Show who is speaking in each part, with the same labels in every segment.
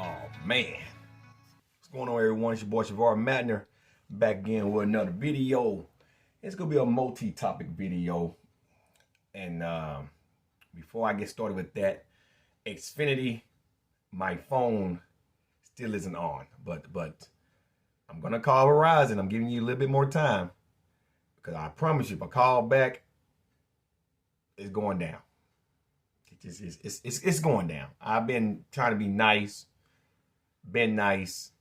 Speaker 1: Oh man, what's going on, everyone? It's your boy Shavar Madner back again with another video. It's gonna be a multi-topic video, and before I get started with that, Xfinity, my phone still isn't on, but I'm gonna call Verizon. I'm giving you a little bit more time because I promise you, if I call back, it's going down. It's going down. I've been trying to be nice. Been nice.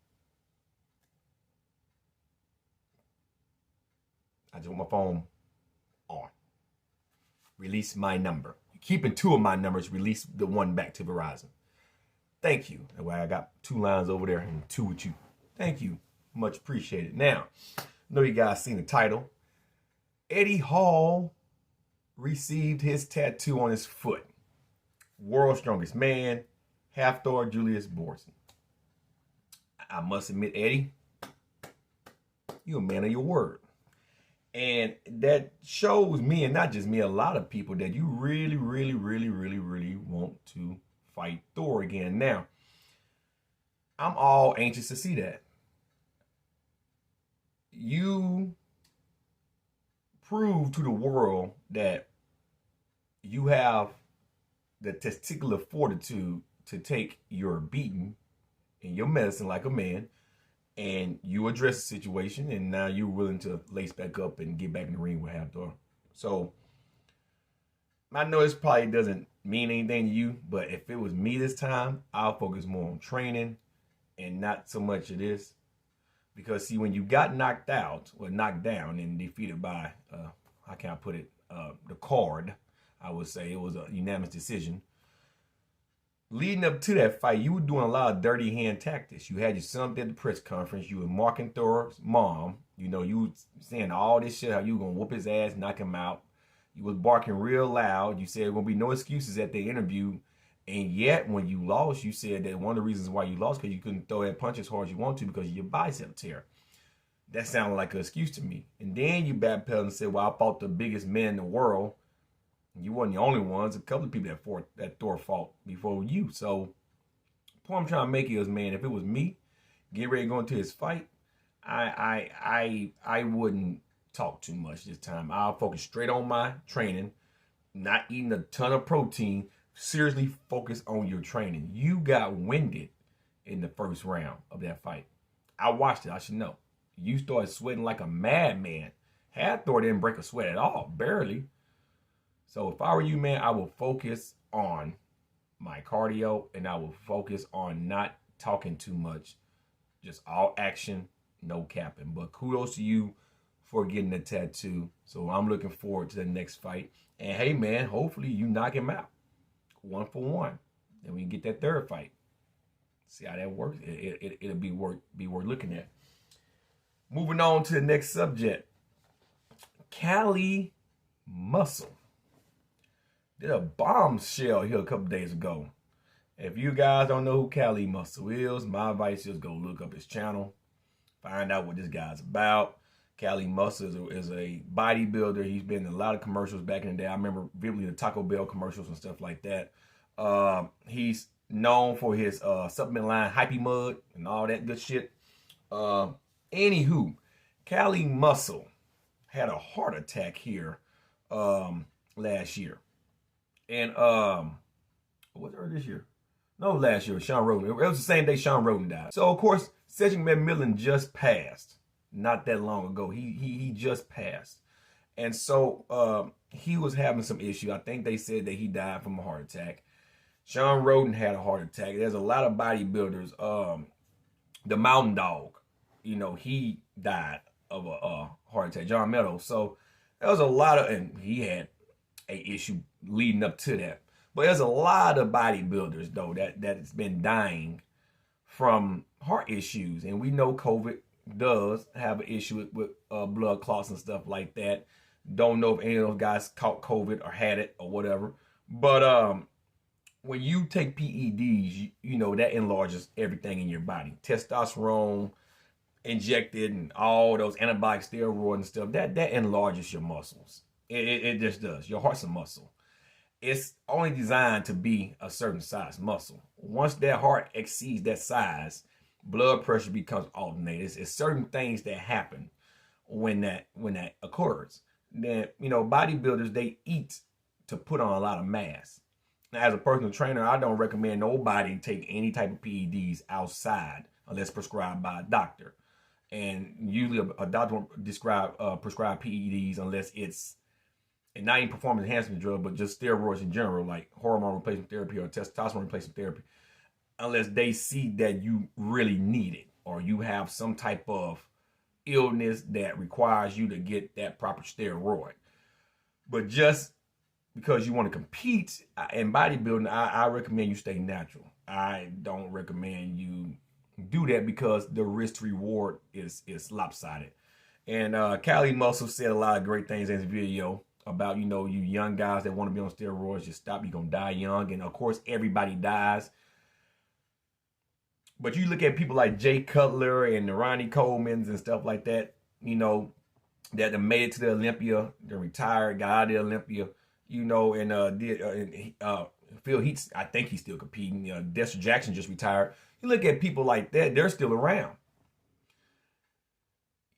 Speaker 1: I just want my phone on. Release my number. Keeping two of my numbers, release the one back to Verizon. Thank you. That way I got two lines over there and two with you. Thank you. Much appreciated. Now, I know you guys seen the title. Eddie Hall received his tattoo on his foot. World's Strongest Man, Half-Thor Julius Borson. I must admit, Eddie, you're a man of your word. And that shows me, and not just me, a lot of people, that you really want to fight Thor again. Now, I'm all anxious to see that. You prove to the world that you have the testicular fortitude to take your beating and your medicine like a man, and you address the situation, and now you're willing to lace back up and get back in the ring with Half-Thor. So I know this probably doesn't mean anything to you, but if it was me this time, I'll focus more on training and not so much of this. Because see, when you got knocked out or knocked down and defeated by, how can I put it, the Card, I would say it was a unanimous decision. Leading up to that fight, you were doing a lot of dirty hand tactics. You had your son at the press conference. You were marking Thor's mom. You know, you were saying all this shit, how you were going to whoop his ass, knock him out. You was barking real loud. You said there were going to be no excuses at the interview. And yet, when you lost, you said that one of the reasons why you lost because you couldn't throw that punch as hard as you want to because of your bicep tear. That sounded like an excuse to me. And then you backpedaled and said, well, I fought the biggest man in the world. You wasn't the only ones. A couple of people that Thor fought before you. So, the point I'm trying to make is, man, if it was me, getting ready to go into his fight, I wouldn't talk too much this time. I'll focus straight on my training, not eating a ton of protein. Seriously focus on your training. You got winded in the first round of that fight. I watched it. I should know. You started sweating like a madman. Half-Thor didn't break a sweat at all, barely. So if I were you, man, I will focus on my cardio and I will focus on not talking too much. Just all action, no capping. But kudos to you for getting the tattoo. So I'm looking forward to the next fight. And hey, man, hopefully you knock him out 1-for-1. Then we can get that third fight. See how that works. It'll be worth looking at. Moving on to the next subject. Cali Muscle did a bombshell here a couple days ago. If you guys don't know who Cali Muscle is, my advice is go look up his channel. Find out what this guy's about. Cali Muscle is a bodybuilder. He's been in a lot of commercials back in the day. I remember vividly the Taco Bell commercials and stuff like that. He's known for his supplement line, Hypey Mud, and all that good shit. Anywho, Cali Muscle had a heart attack here last year. And was it this year? No, last year, Sean Roden. It was the same day Sean Roden died. So, of course, Cedric McMillan just passed not that long ago. He just passed. And so he was having some issue. I think they said that he died from a heart attack. Sean Roden had a heart attack. There's a lot of bodybuilders. The Mountain Dog, you know, he died of a heart attack. John Meadows. So there was a lot of, and he had a issue leading up to that. But there's a lot of bodybuilders, though, that's been dying from heart issues. And we know COVID does have an issue with blood clots and stuff like that. Don't know if any of those guys caught COVID or had it or whatever. But when you take PEDs, you know, that enlarges everything in your body. Testosterone injected and all those anabolic steroids and stuff, that enlarges your muscles. It just does. Your heart's a muscle. it's only designed to be a certain size muscle. Once that heart exceeds that size, blood pressure becomes alternated. It's certain things that happen when that occurs. Then, you know, bodybuilders, they eat to put on a lot of mass. Now, as a personal trainer, I don't recommend nobody take any type of PEDs outside unless prescribed by a doctor. And usually a doctor won't prescribe PEDs unless it's and not even performance enhancement drug, but just steroids in general, like hormone replacement therapy or testosterone replacement therapy, unless they see that you really need it or you have some type of illness that requires you to get that proper steroid. But just because you want to compete in bodybuilding, I recommend you stay natural. I don't recommend you do that because the risk to reward is lopsided. And Cali Muscle said a lot of great things in his video about, you know, you young guys that want to be on steroids, just stop. You're going to die young. And, of course, everybody dies. But you look at people like Jay Cutler and the Ronnie Colemans and stuff like that, you know, that made it to the Olympia, they retired, got out of the Olympia, you know, and Phil Heath, I think he's still competing. Dexter Jackson just retired. You look at people like that, they're still around.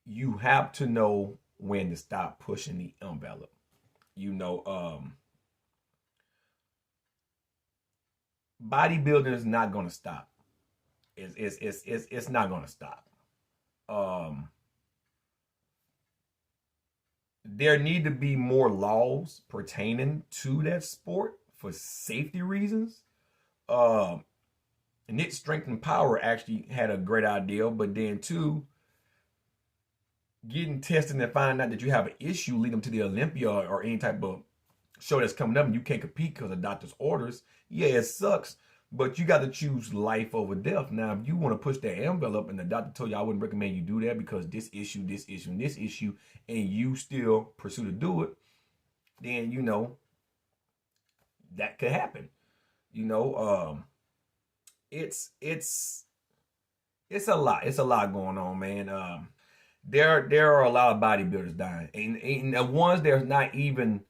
Speaker 1: You have to know when to stop pushing the envelope. You know, bodybuilding is not going to stop. It's not going to stop. There need to be more laws pertaining to that sport for safety reasons. Nick Strength and Power actually had a great idea, but then too, getting tested and finding out that you have an issue leading them to the Olympia or any type of show that's coming up and you can't compete because of doctor's orders, yeah, it sucks. But you got to choose life over death. Now, if you want to push that envelope and the doctor told you I wouldn't recommend you do that because this issue, and this issue, and you still pursue to do it, then, you know, that could happen. You know, it's a lot. It's a lot going on, man. There are a lot of bodybuilders dying, and the ones that are not even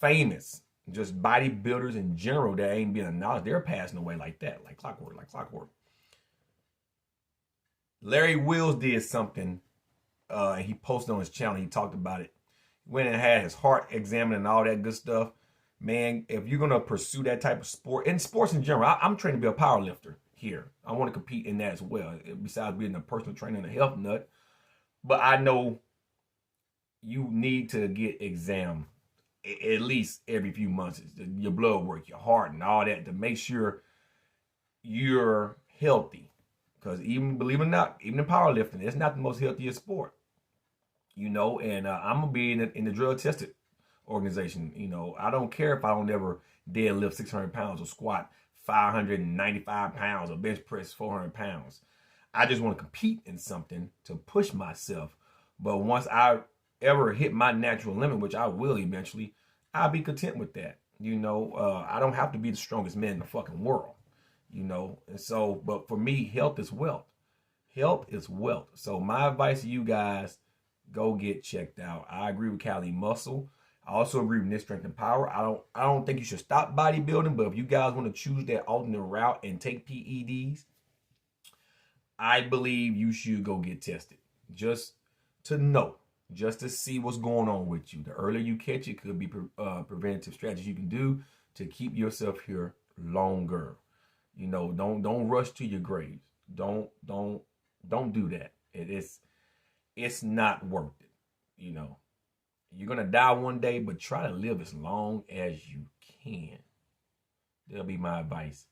Speaker 1: famous, just bodybuilders in general that ain't being acknowledged, they're passing away like that, like clockwork. Larry Wills did something, and he posted on his channel. He talked about it. Went and had his heart examined and all that good stuff. Man, if you're gonna pursue that type of sport, and sports in general, I'm trained to be a power lifter here. I want to compete in that as well. Besides being a personal trainer and a health nut. But I know you need to get examined at least every few months. Your blood work, your heart, and all that to make sure you're healthy. Because even, believe it or not, even in powerlifting, it's not the most healthiest sport. You know, and I'm going to be in the drug tested organization. You know, I don't care if I don't ever deadlift 600 pounds or squat 595 pounds or bench press 400 pounds. I just want to compete in something to push myself. But once I ever hit my natural limit, which I will eventually, I'll be content with that. You know, I don't have to be the strongest man in the fucking world. You know, and so, but for me, health is wealth. Health is wealth. So my advice to you guys, go get checked out. I agree with Cali Muscle. I also agree with Nick Strength and Power. I don't think you should stop bodybuilding, but if you guys want to choose that alternate route and take PEDs, I believe you should go get tested. Just to know, just to see what's going on with you. The earlier you catch it, could be preventative strategies you can do to keep yourself here longer. You know, don't rush to your graves. Don't do that. It's not worth it. You know, you're gonna die one day, but try to live as long as you can. That'll be my advice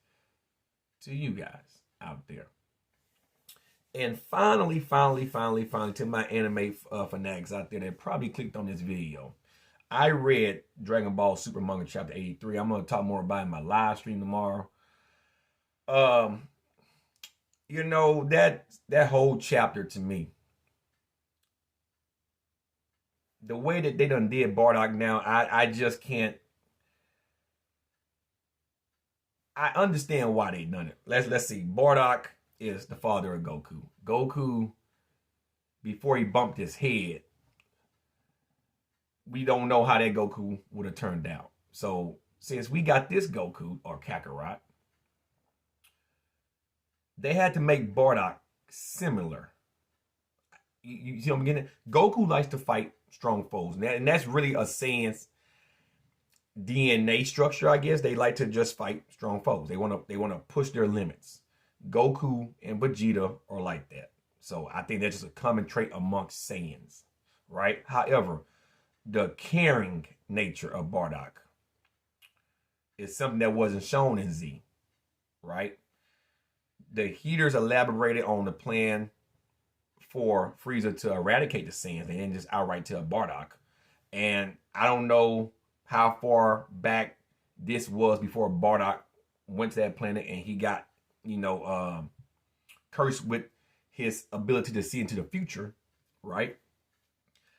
Speaker 1: to you guys out there. And finally, to my anime fanatics out there that probably clicked on this video, I read Dragon Ball Super Manga Chapter 83. I'm going to talk more about it in my live stream tomorrow. You know, that whole chapter to me, the way that they done did Bardock now, I just can't. I understand why they done it. Let's see. Bardock is the father of Goku. Goku, before he bumped his head, we don't know how that Goku would have turned out. So since we got this Goku or Kakarot, they had to make Bardock similar. You see what I'm getting? Goku likes to fight strong foes, and that's really a Saiyan's DNA structure, I guess. They like to just fight strong foes. They want to push their limits. Goku and Vegeta are like that. So I think that's just a common trait amongst Saiyans, right? However, the caring nature of Bardock is something that wasn't shown in Z, right? The Heaters elaborated on the plan for Frieza to eradicate the Saiyans. They didn't just outright tell Bardock. And I don't know how far back this was before Bardock went to that planet and he got, cursed with his ability to see into the future, right?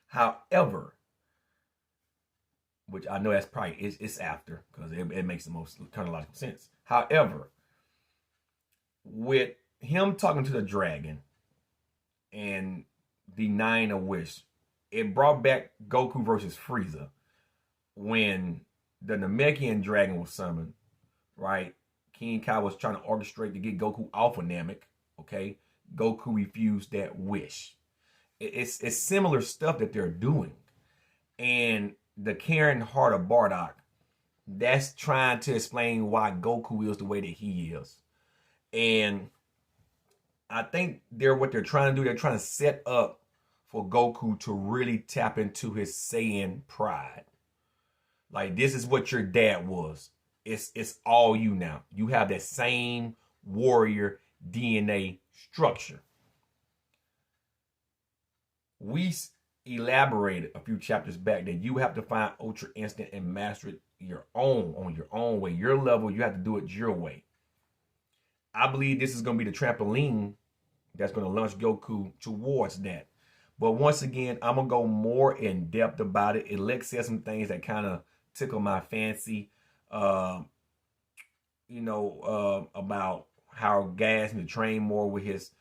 Speaker 1: However, which I know that's probably it's after, because it makes the most chronological sense. However, with him talking to the dragon and denying a wish, it brought back Goku versus Frieza when the Namekian dragon was summoned, right? King Kai was trying to orchestrate to get Goku off of Namek, okay? Goku refused that wish. It's similar stuff that they're doing. And the caring heart of Bardock, that's trying to explain why Goku is the way that he is. And I think what they're trying to do, they're trying to set up for Goku to really tap into his Saiyan pride. Like, this is what your dad was. It's all you now. You have that same warrior DNA structure. We elaborated a few chapters back that you have to find Ultra Instinct and master it on your own way, your level. You have to do it your way. I believe this is going to be the trampoline that's going to launch Goku towards that. But once again, I'm going to go more in depth about it. Lex said some things that kind of tickle my fancy, about how Gas need to train more with his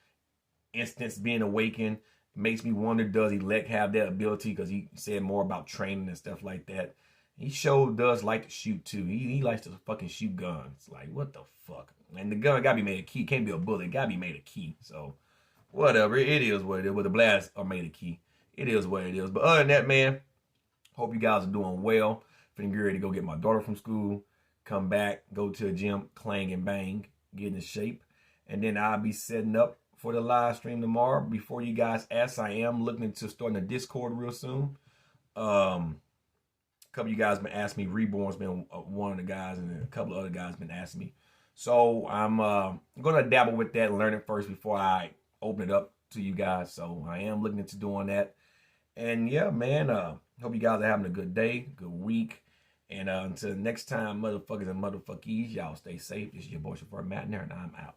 Speaker 1: instincts being awakened. Makes me wonder, does Elect have that ability? Because he said more about training and stuff like that. He sure does like to shoot too. He likes to fucking shoot guns. Like, what the fuck? And the gun gotta be made of key. Can't be a bullet. It gotta be made of key. So, whatever. It is what it is. But the blasts are made of key. It is what it is. But other than that, man, hope you guys are doing well. Finna get ready to go get my daughter from school. Come back, go to the gym, clang and bang, get in shape. And then I'll be setting up for the live stream tomorrow. Before you guys ask, I am looking into starting a Discord real soon. A couple of you guys been asking me. Reborn's been one of the guys, and a couple of other guys been asking me. So I'm going to dabble with that and learn it first before I open it up to you guys. So I am looking into doing that. And yeah, man, hope you guys are having a good day, good week. And until next time, motherfuckers and motherfuckies, y'all stay safe. This is your boy, Chauffeur Matt, and I'm out.